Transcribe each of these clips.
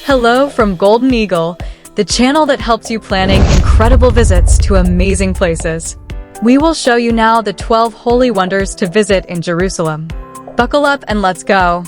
Hello from Golden Eagle, the channel that helps you planning incredible visits to amazing places. We will show you now the 12 holy wonders to visit in Jerusalem. Buckle up and let's go.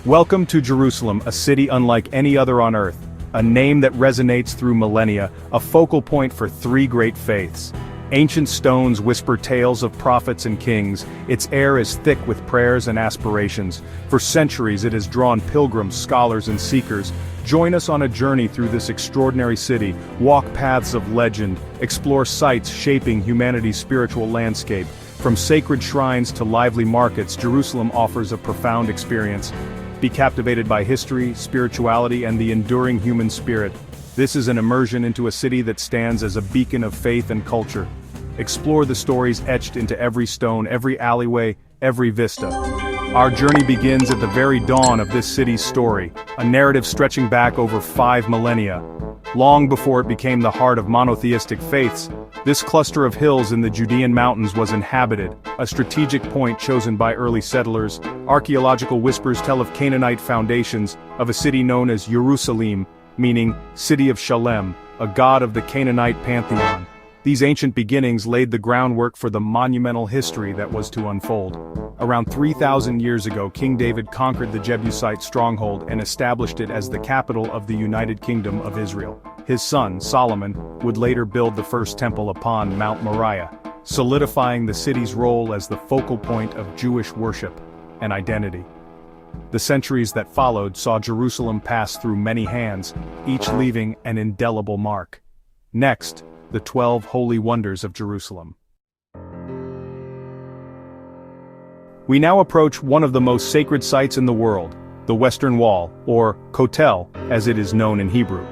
Welcome to Jerusalem, a city unlike any other on earth, a name that resonates through millennia, a focal point for three great faiths. Ancient stones whisper tales of prophets and kings, its air is thick with prayers and aspirations. For centuries it has drawn pilgrims, scholars and seekers. Join us on a journey through this extraordinary city, walk paths of legend, explore sites shaping humanity's spiritual landscape. From sacred shrines to lively markets, Jerusalem offers a profound experience. Be captivated by history, spirituality and the enduring human spirit. This is an immersion into a city that stands as a beacon of faith and culture. Explore the stories etched into every stone, every alleyway, every vista. Our journey begins at the very dawn of this city's story, a narrative stretching back over 5 millennia. Long before it became the heart of monotheistic faiths, this cluster of hills in the Judean mountains was inhabited, a strategic point chosen by early settlers. Archaeological whispers tell of Canaanite foundations, of a city known as Jerusalem, meaning City of Shalom, a god of the Canaanite pantheon. These ancient beginnings laid the groundwork for the monumental history that was to unfold. Around 3,000 years ago, King David conquered the Jebusite stronghold and established it as the capital of the United Kingdom of Israel. His son, Solomon, would later build the first temple upon Mount Moriah, solidifying the city's role as the focal point of Jewish worship and identity. The centuries that followed saw Jerusalem pass through many hands, each leaving an indelible mark. Next, the 12 holy wonders of Jerusalem. We now approach one of the most sacred sites in the world, the Western Wall, or Kotel, as it is known in Hebrew.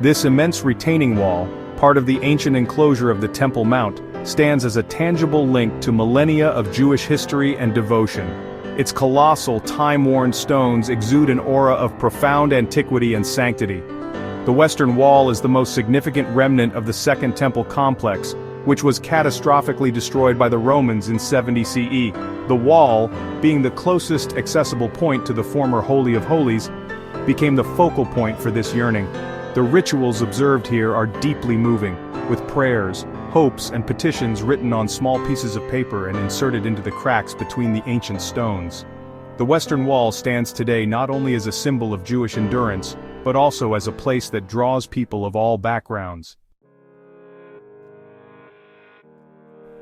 This immense retaining wall, part of the ancient enclosure of the Temple Mount, stands as a tangible link to millennia of Jewish history and devotion. Its colossal, time-worn stones exude an aura of profound antiquity and sanctity. The Western Wall is the most significant remnant of the Second Temple complex, which was catastrophically destroyed by the Romans in 70 CE. The wall, being the closest accessible point to the former Holy of Holies, became the focal point for this yearning. The rituals observed here are deeply moving, with prayers, hopes and petitions written on small pieces of paper and inserted into the cracks between the ancient stones. The Western Wall stands today not only as a symbol of Jewish endurance, but also as a place that draws people of all backgrounds.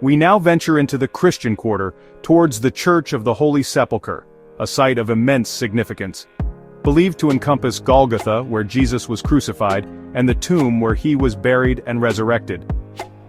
We now venture into the Christian quarter, towards the Church of the Holy Sepulchre, a site of immense significance. Believed to encompass Golgotha, where Jesus was crucified, and the tomb where he was buried and resurrected.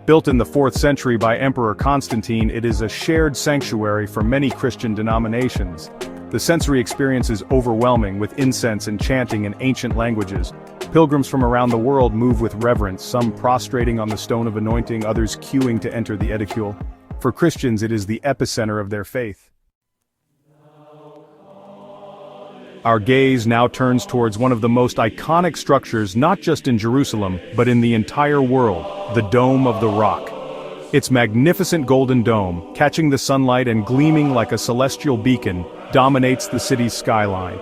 Built in the 4th century by Emperor Constantine, it is a shared sanctuary for many Christian denominations. The sensory experience is overwhelming, with incense and chanting in ancient languages. Pilgrims from around the world move with reverence, some prostrating on the stone of anointing, others queuing to enter the edicule. For Christians, it is the epicenter of their faith. Our gaze now turns towards one of the most iconic structures not just in Jerusalem, but in the entire world, the Dome of the Rock. Its magnificent golden dome, catching the sunlight and gleaming like a celestial beacon, dominates the city's skyline.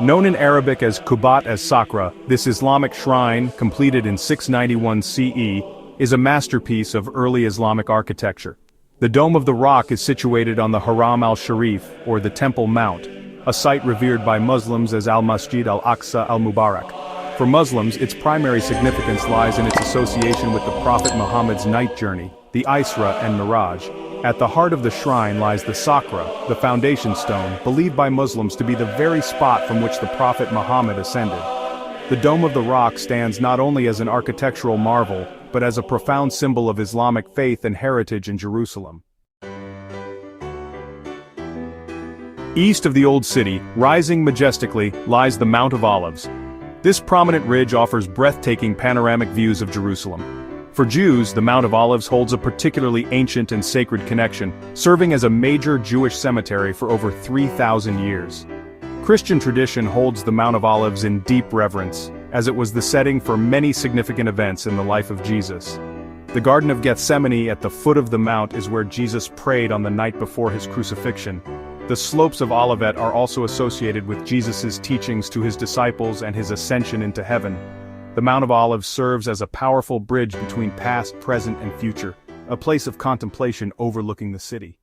Known in Arabic as Qubat as-Sakra, this Islamic shrine, completed in 691 CE, is a masterpiece of early Islamic architecture. The Dome of the Rock is situated on the Haram al-Sharif, or the Temple Mount, a site revered by Muslims as al-Masjid al-Aqsa al-Mubarak. For Muslims, its primary significance lies in its association with the Prophet Muhammad's night journey, the Isra and Miraj. At the heart of the shrine lies the Sakra, the foundation stone, believed by Muslims to be the very spot from which the Prophet Muhammad ascended. The Dome of the Rock stands not only as an architectural marvel, but as a profound symbol of Islamic faith and heritage in Jerusalem. East of the Old City, rising majestically, lies the Mount of Olives. This prominent ridge offers breathtaking panoramic views of Jerusalem. For Jews, the Mount of Olives holds a particularly ancient and sacred connection, serving as a major Jewish cemetery for over 3,000 years. Christian tradition holds the Mount of Olives in deep reverence, as it was the setting for many significant events in the life of Jesus. The Garden of Gethsemane at the foot of the mount is where Jesus prayed on the night before his crucifixion. The slopes of Olivet are also associated with Jesus' teachings to his disciples and his ascension into heaven. The Mount of Olives serves as a powerful bridge between past, present, and future, a place of contemplation overlooking the city.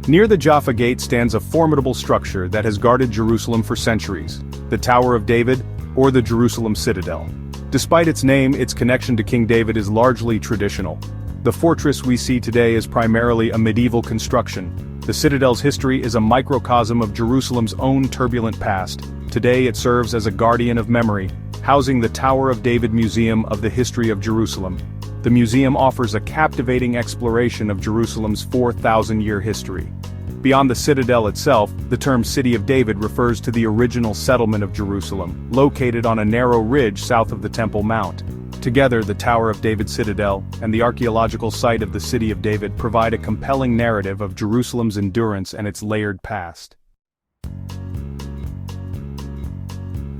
Near the Jaffa Gate stands a formidable structure that has guarded Jerusalem for centuries, the Tower of David, or the Jerusalem Citadel. Despite its name, its connection to King David is largely traditional. The fortress we see today is primarily a medieval construction. The Citadel's history is a microcosm of Jerusalem's own turbulent past. Today it serves as a guardian of memory, housing the Tower of David Museum of the History of Jerusalem. The museum offers a captivating exploration of Jerusalem's 4,000-year history. Beyond the citadel itself, the term City of David refers to the original settlement of Jerusalem, located on a narrow ridge south of the Temple Mount. Together, the Tower of David Citadel and the archaeological site of the City of David provide a compelling narrative of Jerusalem's endurance and its layered past.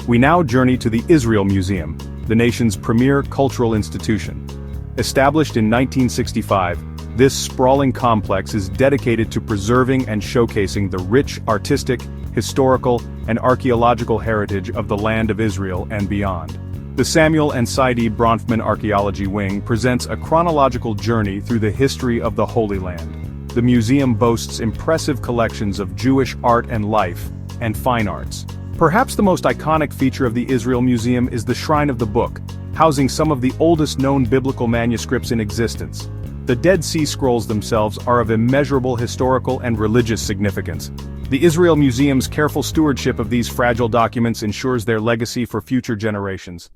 We now journey to the Israel Museum, the nation's premier cultural institution. Established in 1965, this sprawling complex is dedicated to preserving and showcasing the rich artistic, historical, and archaeological heritage of the land of Israel and beyond. The Samuel and Saidi Bronfman Archaeology Wing presents a chronological journey through the history of the Holy Land. The museum boasts impressive collections of Jewish art and life, and fine arts. Perhaps the most iconic feature of the Israel Museum is the Shrine of the Book, housing some of the oldest known biblical manuscripts in existence. The Dead Sea Scrolls themselves are of immeasurable historical and religious significance. The Israel Museum's careful stewardship of these fragile documents ensures their legacy for future generations.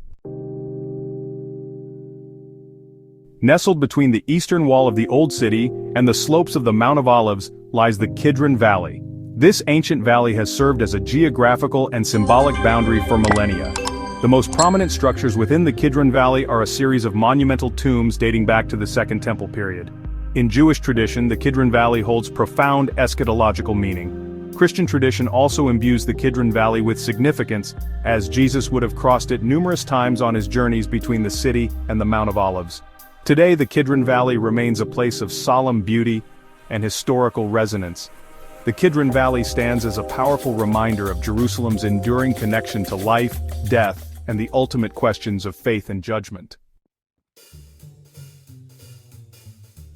Nestled between the eastern wall of the Old City and the slopes of the Mount of Olives lies the Kidron Valley. This ancient valley has served as a geographical and symbolic boundary for millennia. The most prominent structures within the Kidron Valley are a series of monumental tombs dating back to the Second Temple period. In Jewish tradition, the Kidron Valley holds profound eschatological meaning. Christian tradition also imbues the Kidron Valley with significance, as Jesus would have crossed it numerous times on his journeys between the city and the Mount of Olives. Today, the Kidron Valley remains a place of solemn beauty and historical resonance. The Kidron Valley stands as a powerful reminder of Jerusalem's enduring connection to life, death, and the ultimate questions of faith and judgment.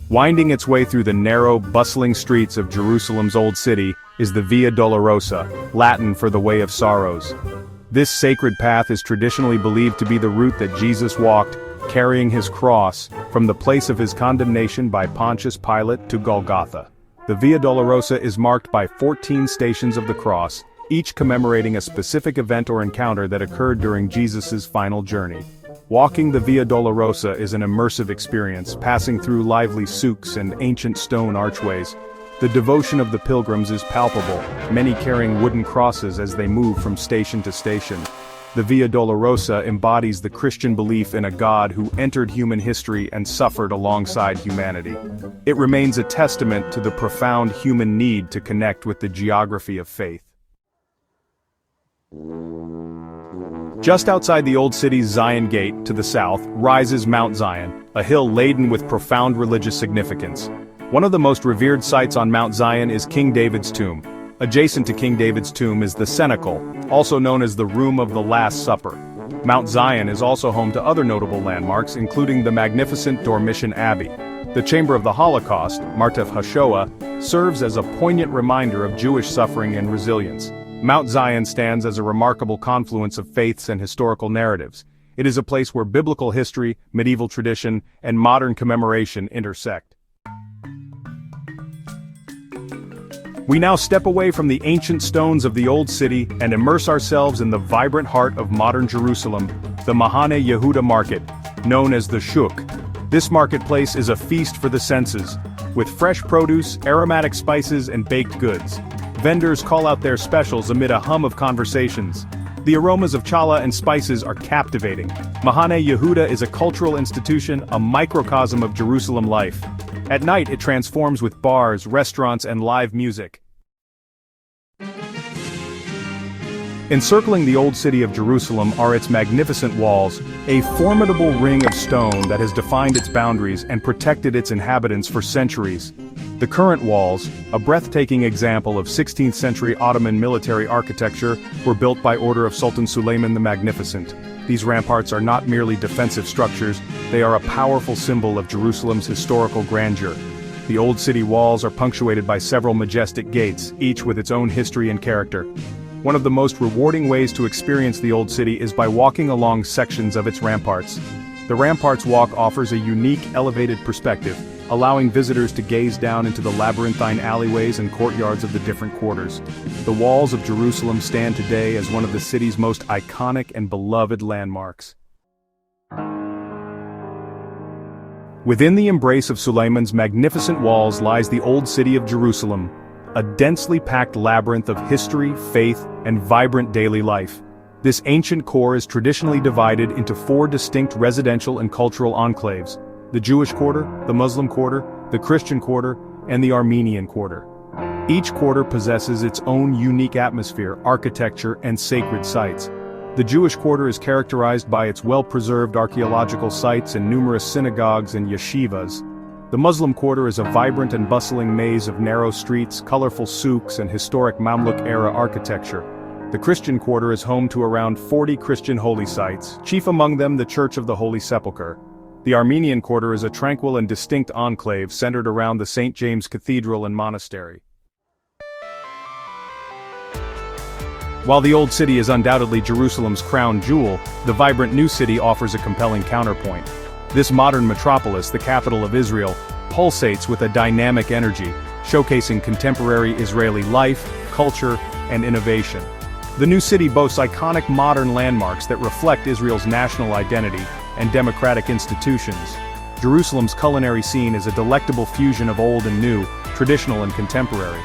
Winding its way through the narrow, bustling streets of Jerusalem's Old City is the Via Dolorosa, Latin for the Way of Sorrows. This sacred path is traditionally believed to be the route that Jesus walked, carrying his cross, from the place of his condemnation by Pontius Pilate to Golgotha. The Via Dolorosa is marked by 14 stations of the cross, each commemorating a specific event or encounter that occurred during Jesus' final journey. Walking the Via Dolorosa is an immersive experience, passing through lively souks and ancient stone archways. The devotion of the pilgrims is palpable, many carrying wooden crosses as they move from station to station. The Via Dolorosa embodies the Christian belief in a God who entered human history and suffered alongside humanity. It remains a testament to the profound human need to connect with the geography of faith. Just outside the Old City's Zion Gate, to the south, rises Mount Zion, a hill laden with profound religious significance. One of the most revered sites on Mount Zion is King David's tomb. Adjacent to King David's tomb is the cenacle, also known as the Room of the Last Supper. Mount Zion is also home to other notable landmarks, including the magnificent Dormition Abbey. The Chamber of the Holocaust, Martef HaShoah, serves as a poignant reminder of Jewish suffering and resilience. Mount Zion stands as a remarkable confluence of faiths and historical narratives. It is a place where biblical history, medieval tradition, and modern commemoration intersect. We now step away from the ancient stones of the Old City and immerse ourselves in the vibrant heart of modern Jerusalem, the Mahane Yehuda market, known as the Shuk. This marketplace is a feast for the senses, with fresh produce, aromatic spices, and baked goods. Vendors call out their specials amid a hum of conversations. The aromas of challah and spices are captivating. Mahane Yehuda is a cultural institution, a microcosm of Jerusalem life. At night it transforms with bars, restaurants, and live music. Encircling the Old City of Jerusalem are its magnificent walls, a formidable ring of stone that has defined its boundaries and protected its inhabitants for centuries. The current walls, a breathtaking example of 16th century Ottoman military architecture, were built by order of Sultan Suleiman the Magnificent. These ramparts are not merely defensive structures, they are a powerful symbol of Jerusalem's historical grandeur. The old city walls are punctuated by several majestic gates, each with its own history and character. One of the most rewarding ways to experience the old city is by walking along sections of its ramparts. The Ramparts Walk offers a unique, elevated perspective, allowing visitors to gaze down into the labyrinthine alleyways and courtyards of the different quarters. The walls of Jerusalem stand today as one of the city's most iconic and beloved landmarks. Within the embrace of Suleiman's magnificent walls lies the Old City of Jerusalem, a densely packed labyrinth of history, faith, and vibrant daily life. This ancient core is traditionally divided into 4 distinct residential and cultural enclaves: the Jewish quarter, the Muslim quarter, the Christian quarter, and the Armenian quarter. Each quarter possesses its own unique atmosphere, architecture, and sacred sites. The Jewish quarter is characterized by its well-preserved archaeological sites and numerous synagogues and yeshivas. The Muslim quarter is a vibrant and bustling maze of narrow streets, colorful souks, and historic Mamluk-era architecture. The Christian quarter is home to around 40 Christian holy sites, chief among them the Church of the Holy Sepulchre. The Armenian quarter is a tranquil and distinct enclave centered around the St. James Cathedral and Monastery. While the Old City is undoubtedly Jerusalem's crown jewel, the vibrant new city offers a compelling counterpoint. This modern metropolis, the capital of Israel, pulsates with a dynamic energy, showcasing contemporary Israeli life, culture, and innovation. The new city boasts iconic modern landmarks that reflect Israel's national identity and democratic institutions. Jerusalem's culinary scene is a delectable fusion of old and new, traditional and contemporary.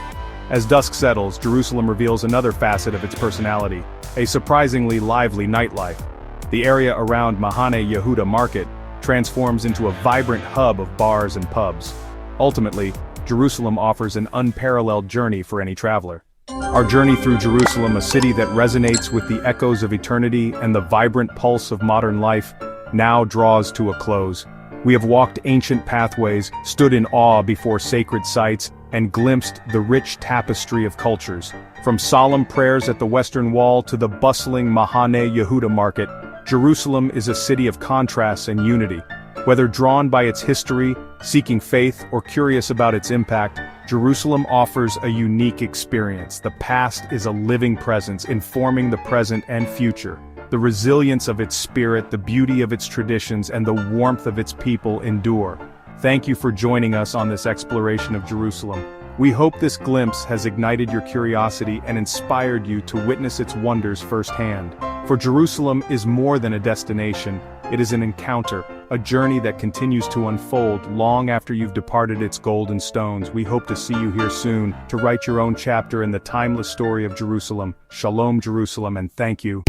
As dusk settles, Jerusalem reveals another facet of its personality, a surprisingly lively nightlife. The area around Mahane Yehuda Market transforms into a vibrant hub of bars and pubs. Ultimately, Jerusalem offers an unparalleled journey for any traveler. Our journey through Jerusalem, a city that resonates with the echoes of eternity and the vibrant pulse of modern life, now draws to a close. We have walked ancient pathways, stood in awe before sacred sites, and glimpsed the rich tapestry of cultures. From solemn prayers at the Western Wall to the bustling Mahane Yehuda Market, Jerusalem is a city of contrasts and unity. Whether drawn by its history, seeking faith, or curious about its impact, Jerusalem offers a unique experience. The past is a living presence, informing the present and future. The resilience of its spirit, the beauty of its traditions, and the warmth of its people endure. Thank you for joining us on this exploration of Jerusalem. We hope this glimpse has ignited your curiosity and inspired you to witness its wonders firsthand. For Jerusalem is more than a destination, it is an encounter, a journey that continues to unfold long after you've departed its golden stones. We hope to see you here soon, to write your own chapter in the timeless story of Jerusalem. Shalom, Jerusalem, and thank you.